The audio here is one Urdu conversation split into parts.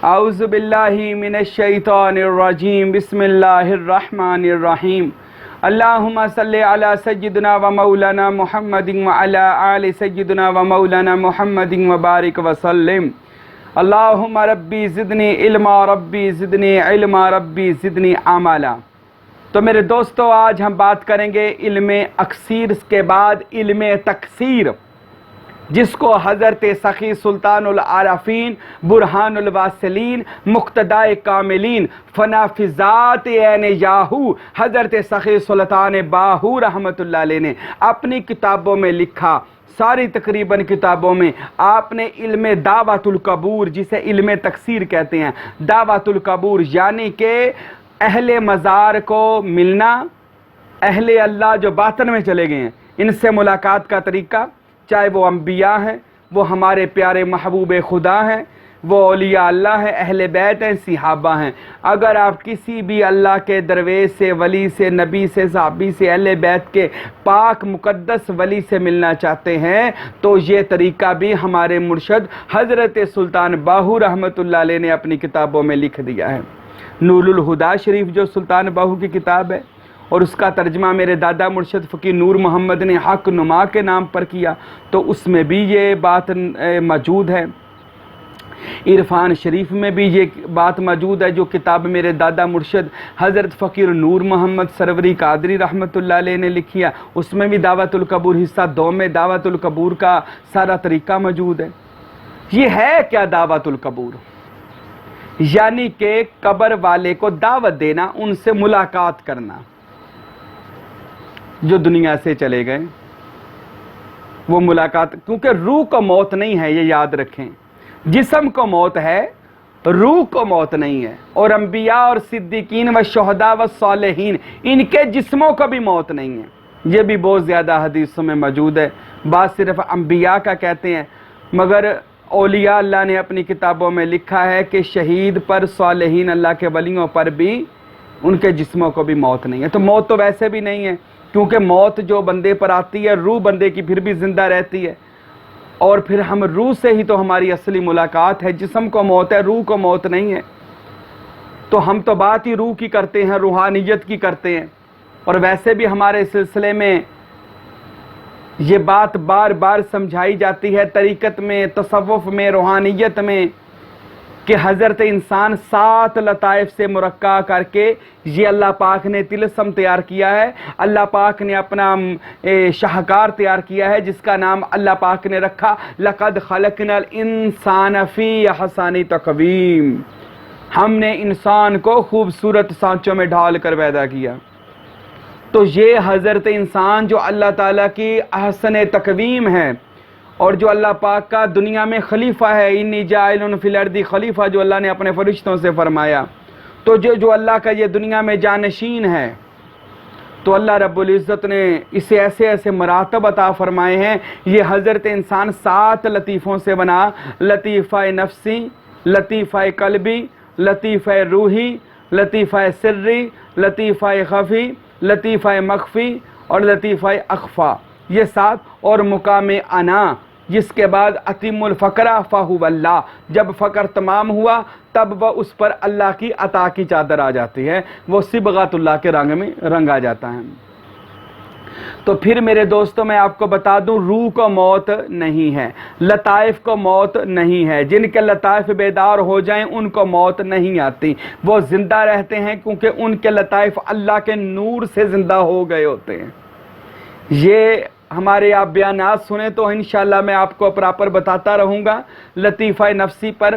اعوذ باللہ من الشیطان الرجیم بسم اللہ الرحمن الرحیم اللہم صلی علی سیدنا و مولانا محمد وعلی آل سیدنا و مولانا محمد وبارک وسلم اللہم ربی زدنی علما ربی زدنی علما ربی زدنی عملا۔ تو میرے دوستو، آج ہم بات کریں گے علم اکثیر کے بعد علم تکثیر، جس کو حضرت سخی سلطان العارفین برہان الواصلین مقتدائے کاملین فنافذات عین یاہو حضرت سخی سلطان باہو رحمۃ اللہ علیہ نے اپنی کتابوں میں لکھا۔ ساری تقریباً کتابوں میں آپ نے علم دعوت القبور، جسے علم تکثیر کہتے ہیں، دعوت القبور یعنی کہ اہل مزار کو ملنا، اہل اللہ جو باطن میں چلے گئے ہیں، ان سے ملاقات کا طریقہ، چاہے وہ انبیاء ہیں، وہ ہمارے پیارے محبوب خدا ہیں، وہ اولیاء اللہ ہیں، اہل بیت ہیں، صحابہ ہیں۔ اگر آپ کسی بھی اللہ کے درویش سے، ولی سے، نبی سے، صحابی سے، اہل بیت کے پاک مقدس ولی سے ملنا چاہتے ہیں تو یہ طریقہ بھی ہمارے مرشد حضرت سلطان باہو رحمۃ اللہ علیہ نے اپنی کتابوں میں لکھ دیا ہے۔ نور الہدا شریف جو سلطان باہو کی کتاب ہے، اور اس کا ترجمہ میرے دادا مرشد فقیر نور محمد نے حق نما کے نام پر کیا، تو اس میں بھی یہ بات موجود ہے۔ عرفان شریف میں بھی یہ بات موجود ہے، جو کتاب میرے دادا مرشد حضرت فقیر نور محمد سروری قادری رحمۃ اللہ علیہ نے لکھی ہے، اس میں بھی دعوت القبور حصہ 2 میں دعوت القبور کا سارا طریقہ موجود ہے۔ یہ ہے کیا دعوت القبور؟ یعنی کہ قبر والے کو دعوت دینا، ان سے ملاقات کرنا۔ جو دنیا سے چلے گئے وہ ملاقات، کیونکہ روح کو موت نہیں ہے، یہ یاد رکھیں۔ جسم کو موت ہے، روح کو موت نہیں ہے۔ اور انبیاء اور صدیقین و شہداء و صالحین، ان کے جسموں کو بھی موت نہیں ہے۔ یہ بھی بہت زیادہ حدیثوں میں موجود ہے۔ بات صرف انبیاء کا کہتے ہیں، مگر اولیاء اللہ نے اپنی کتابوں میں لکھا ہے کہ شہید پر، صالحین اللہ کے ولیوں پر بھی ان کے جسموں کو بھی موت نہیں ہے۔ تو موت تو ویسے بھی نہیں ہے، کیونکہ موت جو بندے پر آتی ہے، روح بندے کی پھر بھی زندہ رہتی ہے، اور پھر ہم روح سے ہی تو ہماری اصلی ملاقات ہے۔ جسم کو موت ہے، روح کو موت نہیں ہے۔ تو ہم تو بات ہی روح کی کرتے ہیں، روحانیت کی کرتے ہیں، اور ویسے بھی ہمارے سلسلے میں یہ بات بار بار سمجھائی جاتی ہے، طریقت میں، تصوف میں، روحانیت میں، کہ حضرت انسان 7 لطائف سے مرکب کر کے یہ اللہ پاک نے طلسم تیار کیا ہے۔ اللہ پاک نے اپنا شاہکار تیار کیا ہے، جس کا نام اللہ پاک نے رکھا لَقَدْ خَلَقْنَا الْإِنسَانَ فِي أَحْسَنِ تَقْوِيمٍ۔ ہم نے انسان کو خوبصورت سانچوں میں ڈھال کر پیدا کیا۔ تو یہ حضرت انسان جو اللہ تعالیٰ کی احسن تقویم ہے، اور جو اللہ پاک کا دنیا میں خلیفہ ہے، انی جاعل فی الارض خلیفہ، جو اللہ نے اپنے فرشتوں سے فرمایا، تو جو اللہ کا یہ دنیا میں جانشین ہے، تو اللہ رب العزت نے اسے ایسے ایسے مراتب عطا فرمائے ہیں۔ یہ حضرت انسان 7 لطیفوں سے بنا، لطیفہ نفسی، لطیفہ قلبی، لطیفہ روحی، لطیفہ سری، لطیفہ خفی، لطیفہ مخفی اور لطیفہ اخفا، یہ 7، اور مقام انا، جس کے بعد اتم الفقرہ فہو اللہ، جب فقر تمام ہوا تب وہ اس پر اللہ کی عطا کی چادر آ جاتی ہے، وہ صبغۃ اللہ کے رنگ میں رنگا جاتا ہے۔ تو پھر میرے دوستوں، میں آپ کو بتا دوں، روح کو موت نہیں ہے، لطائف کو موت نہیں ہے۔ جن کے لطائف بیدار ہو جائیں ان کو موت نہیں آتی، وہ زندہ رہتے ہیں، کیونکہ ان کے لطائف اللہ کے نور سے زندہ ہو گئے ہوتے ہیں۔ یہ ہمارے آپ بیانات سنیں تو انشاءاللہ میں آپ کو پراپر بتاتا رہوں گا۔ لطیفہ نفسی پر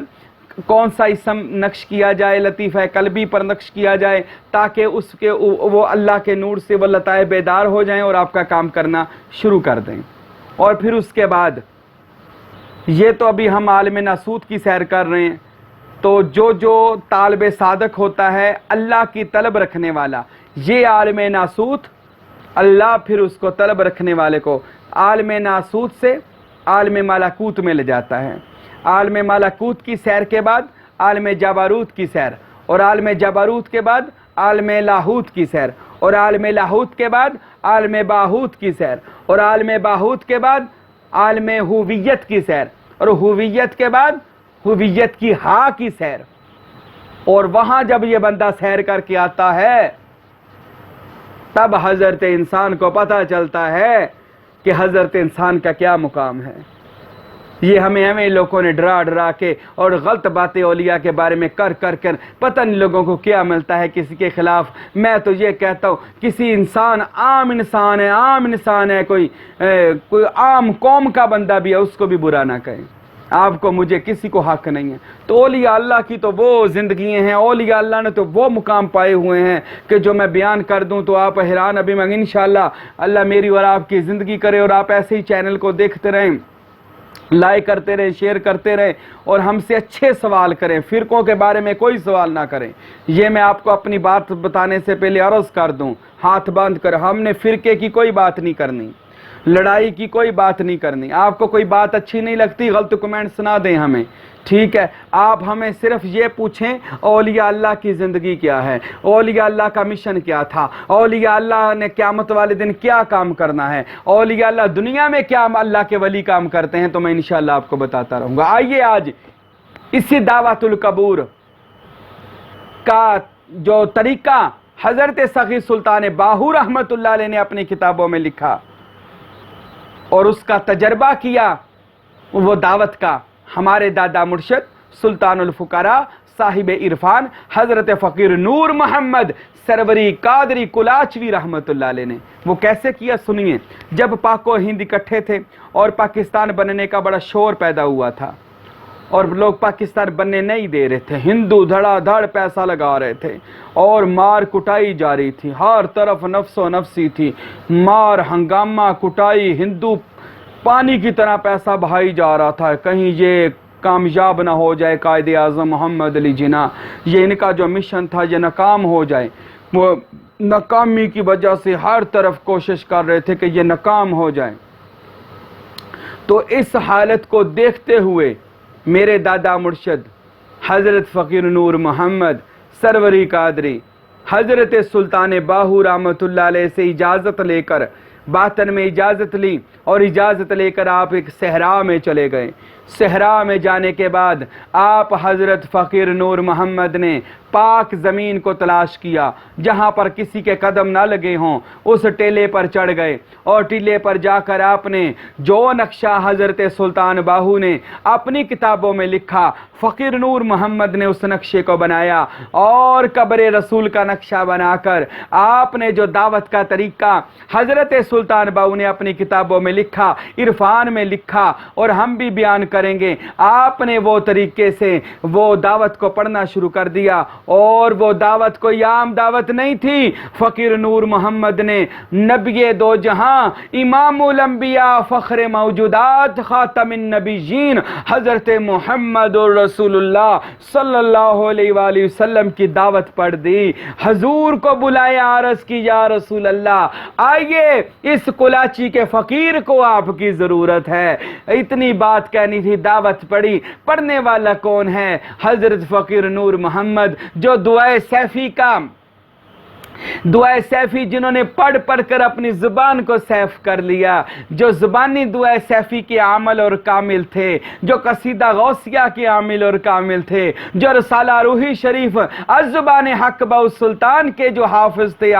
کون سا اسم نقش کیا جائے، لطیفہ قلبی پر نقش کیا جائے، تاکہ اس کے وہ اللہ کے نور سے وہ لطائف بیدار ہو جائیں اور آپ کا کام کرنا شروع کر دیں۔ اور پھر اس کے بعد یہ تو ابھی ہم عالم ناسوت کی سیر کر رہے ہیں، تو جو طالب صادق ہوتا ہے، اللہ کی طلب رکھنے والا، یہ عالم ناسوت، اللہ پھر اس کو طلب رکھنے والے کو عالم ناسوت سے عالم ملکوت میں لے جاتا ہے۔ عالم ملکوت کی سیر کے بعد عالم جبروت کی سیر، اور عالم جبروت کے بعد عالم لاہوت کی سیر، اور عالم لاہوت کے بعد عالم باہوت کی سیر، اور عالم باہوت کے بعد عالم ہوویت کی سیر، اور ہوویت کے بعد ہویت کی ہا کی سیر، اور وہاں جب یہ بندہ سیر کر کے آتا ہے تب حضرت انسان کو پتہ چلتا ہے کہ حضرت انسان کا کیا مقام ہے۔ یہ ہمیں لوگوں نے ڈرا ڈرا کے اور غلط باتیں اولیاء کے بارے میں کر پتہ نہیں لوگوں کو کیا ملتا ہے کسی کے خلاف۔ میں تو یہ کہتا ہوں کسی انسان عام انسان ہے، کوئی عام قوم کا بندہ بھی ہے، اس کو بھی برا نہ کہیں۔ آپ کو مجھے کسی کو حق نہیں ہے۔ تو اولیاء اللہ کی تو وہ زندگیاں ہیں، اولیاء اللہ نے تو وہ مقام پائے ہوئے ہیں کہ جو میں بیان کر دوں تو آپ حیران۔ ابھی میں انشاءاللہ اللہ میری اور آپ کی زندگی کرے اور آپ ایسے ہی چینل کو دیکھتے رہیں، لائک کرتے رہیں، شیئر کرتے رہیں اور ہم سے اچھے سوال کریں، فرقوں کے بارے میں کوئی سوال نہ کریں۔ یہ میں آپ کو اپنی بات بتانے سے پہلے عرض کر دوں، ہاتھ باندھ کر، ہم نے فرقے کی کوئی بات نہیں کرنی، لڑائی کی کوئی بات نہیں کرنی۔ آپ کو کوئی بات اچھی نہیں لگتی غلط کمنٹس نہ دیں ہمیں، ٹھیک ہے؟ آپ ہمیں صرف یہ پوچھیں اولیاء اللہ کی زندگی کیا ہے، اولیاء اللہ کا مشن کیا تھا، اولیاء اللہ نے قیامت والے دن کیا کام کرنا ہے، اولیاء اللہ دنیا میں کیا اللہ کے ولی کام کرتے ہیں، تو میں انشاءاللہ آپ کو بتاتا رہوں گا۔ آئیے آج اسی دعوت القبور کا جو طریقہ حضرت سخی سلطان باہو رحمۃ اللہ علیہ نے اپنی کتابوں میں لکھا اور اس کا تجربہ کیا، وہ دعوت کا، ہمارے دادا مرشد سلطان الفقراء صاحب عرفان حضرت فقیر نور محمد سروری قادری کلاچوی رحمت اللہ علیہ نے وہ کیسے کیا سنیے۔ جب پاک و ہند اکٹھے تھے اور پاکستان بننے کا بڑا شور پیدا ہوا تھا اور لوگ پاکستان بننے نہیں دے رہے تھے، ہندو دھڑا دھڑ پیسہ لگا رہے تھے اور مار کٹائی جاری تھی، ہر طرف نفس و نفسی تھی، مار ہنگامہ کٹائی، ہندو پانی کی طرح پیسہ بہائی جا رہا تھا، کہیں یہ کامیاب نہ ہو جائے قائد اعظم محمد علی جناح، یہ ان کا جو مشن تھا یہ ناکام ہو جائے۔ وہ ناکامی کی وجہ سے ہر طرف کوشش کر رہے تھے کہ یہ ناکام ہو جائے۔ تو اس حالت کو دیکھتے ہوئے میرے دادا مرشد حضرت فقیر نور محمد سروری قادری حضرت سلطان باہو رحمۃ اللہ علیہ سے اجازت لے کر، باطن میں اجازت لی اور اجازت لے کر آپ ایک صحرا میں چلے گئے۔ صحرا میں جانے کے بعد آپ حضرت فقیر نور محمد نے پاک زمین کو تلاش کیا جہاں پر کسی کے قدم نہ لگے ہوں، اس ٹیلے پر چڑھ گئے اور ٹیلے پر جا کر آپ نے جو نقشہ حضرت سلطان باہو نے اپنی کتابوں میں لکھا، فقیر نور محمد نے اس نقشے کو بنایا اور قبر رسول کا نقشہ بنا کر آپ نے جو دعوت کا طریقہ حضرت سلطان باہو نے اپنی کتابوں میں لکھا، عرفان میں لکھا اور ہم بھی بیان کریں گے، آپ نے وہ طریقے سے وہ دعوت کو پڑھنا شروع کر دیا۔ اور وہ دعوت کوئی عام دعوت نہیں تھی، فقیر نور محمد نے نبی دو جہاں، امام الانبیاء، فخر موجودات، خاتم النبیین حضرت محمد رسول اللہ صلی اللہ علیہ وآلہ وسلم کی دعوت پڑھ دی، حضور کو بلایا، عرض کی یا رسول اللہ آئیے اس کلاچی کے فقیر کو آپ کی ضرورت ہے۔ اتنی بات کہنی تھی، دعوت پڑھی، پڑھنے والا کون ہے؟ حضرت فقیر نور محمد جو دعائے سیفی کا دعائے سیفی جنہوں نے پڑھ پڑھ کر اپنی زبان کو سیف کر لیا، جو زبانی دعائے سیفی کے عامل اور کامل تھے، جو قصیدہ غوثیہ کے عامل اور کامل تھے، جو رسالہ روحی شریف از زبان حق باؤ سلطان کے جو حافظ تھے،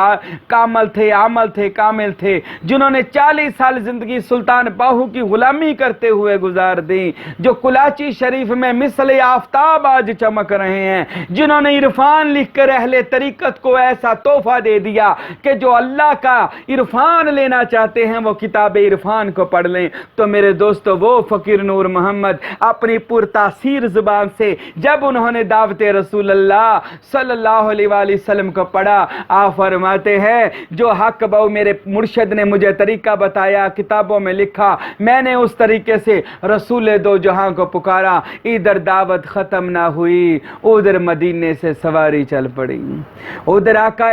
کامل تھے، عامل تھے، کامل تھے، جنہوں نے 40 سال زندگی سلطان باہو کی غلامی کرتے ہوئے گزار دی، جو کلاچی شریف میں مثل آفتاب آج چمک رہے ہیں، جنہوں نے عرفان لکھ کر اہل طریقت کو ایسا تحفہ دے دیا کہ جو اللہ کا عرفان لینا چاہتے ہیں وہ کتاب عرفان کو پڑھ لیں۔ تو میرے دوستو وہ فقیر نور محمد اپنی پرتاثیر زبان سے جب انہوں نے دعوت رسول اللہ صلی اللہ علیہ وآلہ وسلم کو پڑھا، آپ فرماتے ہیں جو حق باؤ میرے مرشد نے مجھے طریقہ بتایا، کتابوں میں لکھا، میں نے اس طریقے سے رسول دو جہاں کو پکارا، ادھر دعوت ختم نہ ہوئی، ادھر مدینے سے سواری چل پڑی، ادھر آقا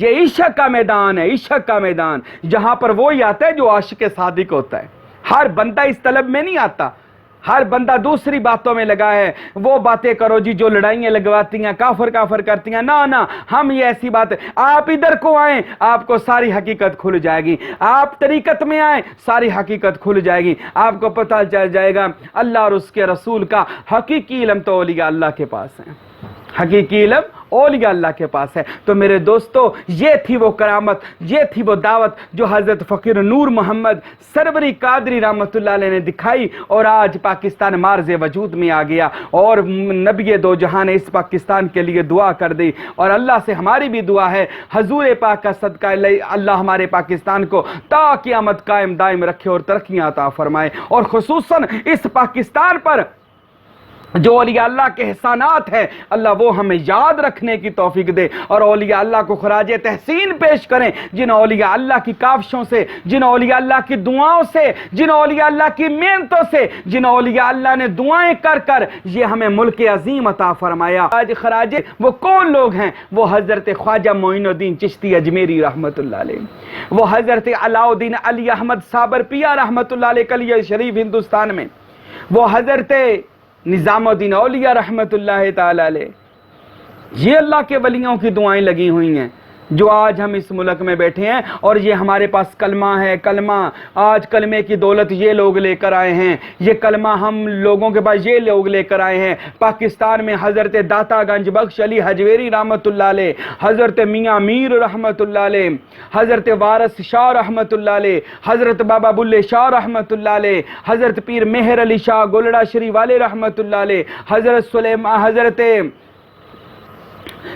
یہ عشق کا میدان ہے، عشق کا میدان، جہاں پر وہی آتا ہے جو عاشق صادق ہوتا ہے۔ ہر بندہ اس طلب میں نہیں آتا، ہر بندہ دوسری باتوں میں لگا ہے، وہ باتیں کرو جی جو لڑائیاں لگواتی ہیں، کافر کرتی ہیں، نہ ہم یہ ایسی بات ہے، آپ ادھر کو آئیں آپ کو ساری حقیقت کھل جائے گی، آپ طریقت میں آئیں ساری حقیقت کھل جائے گی، آپ کو پتہ چل جائے گا اللہ اور اس کے رسول کا حقیقی علم تو اولیاء اللہ کے پاس ہے، حقیقی علم اولیاء اللہ کے پاس ہے۔ تو میرے دوستو، یہ تھی وہ کرامت، یہ تھی وہ دعوت جو حضرت فقیر نور محمد سروری قادری رحمۃ اللہ علیہ نے دکھائی، اور آج پاکستان مارز وجود میں آ گیا، اور نبی دو جہاں نے اس پاکستان کے لیے دعا کر دی، اور اللہ سے ہماری بھی دعا ہے حضور پاک کا صدقہ اللہ ہمارے پاکستان کو تا قیامت قائم دائم رکھے اور ترقیاں عطا فرمائے، اور خصوصاً اس پاکستان پر جو اولیاء اللہ کے احسانات ہیں اللہ وہ ہمیں یاد رکھنے کی توفیق دے، اور اولیاء اللہ کو خراج تحسین پیش کریں، جن اولیاء اللہ کی کاوشوں سے، جن اولیاء اللہ کی دعاؤں سے، جن اولیاء اللہ کی محنتوں سے، جن اولیاء اللہ نے دعائیں کر کر یہ ہمیں ملک عظیم عطا فرمایا۔ آج خراج وہ کون لوگ ہیں؟ وہ حضرت خواجہ معین الدین چشتی اجمیری رحمۃ اللہ علیہ، وہ حضرت علاء الدین علی احمد صابر پیا رحمۃ اللہ علیہ کلیہ شریف ہندوستان میں، وہ حضرت نظام الدین اولیاء رحمت اللہ تعالی علیہ، یہ اللہ کے ولیوں کی دعائیں لگی ہوئی ہیں جو آج ہم اس ملک میں بیٹھے ہیں، اور یہ ہمارے پاس کلمہ ہے، کلمہ آج کلمے کی دولت یہ لوگ لے کر آئے ہیں، یہ کلمہ ہم لوگوں کے پاس یہ لوگ لے کر آئے ہیں۔ پاکستان میں حضرت داتا گنج بخش علی حجویری رحمت اللہ علیہ، حضرت میاں میر رحمت اللہ علیہ، حضرت وارث شاہ رحمت اللہ علیہ، حضرت بابا بلے شاہ رحمت اللہ علیہ، حضرت پیر مہر علی شاہ گولڑا شری والے رحمت اللہ علیہ، حضرت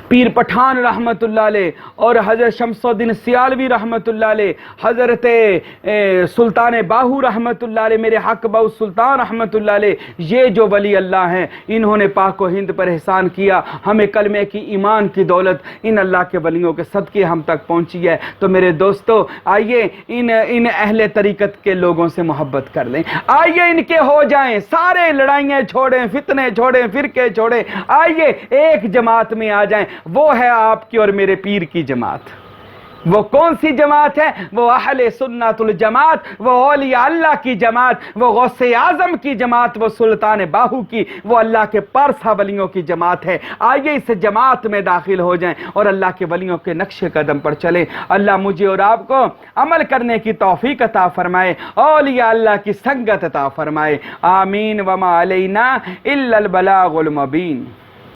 پیر پٹھان رحمت اللہ علیہ، اور حضرت شمس الدین سیالوی رحمت اللہ علیہ، حضرت سلطان باہو رحمت اللہ علیہ، میرے حق بہو سلطان رحمت اللہ علیہ، یہ جو ولی اللہ ہیں انہوں نے پاک و ہند پر احسان کیا، ہمیں کلمے کی ایمان کی دولت ان اللہ کے ولیوں کے صدقے ہم تک پہنچی ہے۔ تو میرے دوستو آئیے ان اہل طریقت کے لوگوں سے محبت کر لیں، آئیے ان کے ہو جائیں، سارے لڑائیاں چھوڑیں، فتنے چھوڑیں، فرقے چھوڑیں، آئیے ایک جماعت میں آ جائیں، وہ ہے آپ کی اور میرے پیر کی جماعت۔ وہ کون سی جماعت ہے؟ وہ اہل سنت الجماعت، وہ اولیاء اللہ کی جماعت، وہ غوث اعظم کی جماعت، وہ سلطان باہو کی، وہ اللہ کے پارسا ولیوں کی جماعت ہے۔ آئیے اس جماعت میں داخل ہو جائیں اور اللہ کے ولیوں کے نقش قدم پر چلیں۔ اللہ مجھے اور آپ کو عمل کرنے کی توفیق عطا فرمائے، اولیاء اللہ کی سنگت عطا فرمائے، آمین۔ وما علینا الا البلاغ المبین۔